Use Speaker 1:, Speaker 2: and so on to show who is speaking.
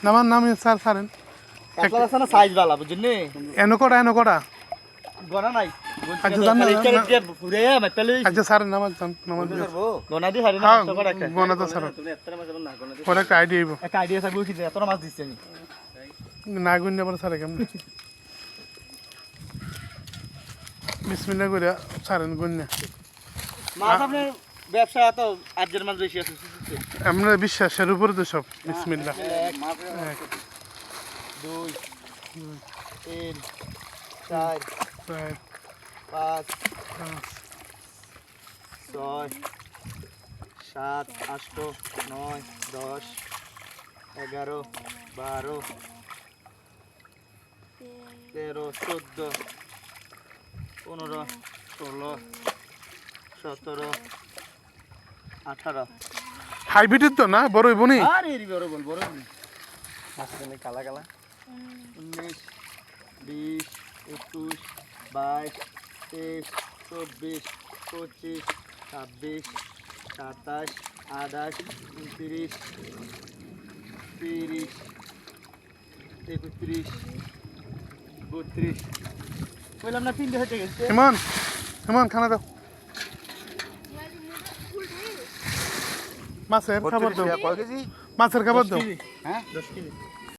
Speaker 1: নামান নামি স্যার সারেন
Speaker 2: কাতলা আছে না সাইজ বালা বুঝছেন নি
Speaker 1: এনো কটা
Speaker 2: গনা নাই
Speaker 1: আচ্ছা জান
Speaker 2: পুরে মাতালে
Speaker 1: আচ্ছা সারেন নামাজ জান নামাজ
Speaker 2: গনা দি হারি না
Speaker 1: হ্যাঁ
Speaker 2: 5 টাকা রাখা
Speaker 1: গনা তো স্যার
Speaker 2: তুমি এত মাছ না গনা দি
Speaker 1: পরে একটা আইডিয়া আইব
Speaker 2: এক আইডিয়া থাকবে কি এত মাছ দিচ্ছি আমি
Speaker 1: না গুন্না পরে সারে কেমন বিসমিল্লাহ করে সারেন গুন্না
Speaker 2: মাছ আপনি ব্যবসা তো আজের মাছ বেশি আছে
Speaker 1: আমরা বিশ্বাসের উপর তো সব বিসমিল্লাহ
Speaker 2: 1 2 3 4
Speaker 1: 5
Speaker 2: 5 6 7 8 9 10 11 12 13 14 15 16 17 18
Speaker 1: হাইব্রিড তো না বড় হইব নি
Speaker 2: আরে রে বড় বল মাছখানে কালা কালা 19 20 21 22 23 24 25 26 27 28 29 30 31 32 বললাম না 3 হয়ে গেছে
Speaker 1: ইমন ইমন খানা দাও মাছের খাবার দাও মাছের খাবার দাও
Speaker 2: হ্যাঁ 10 কেজি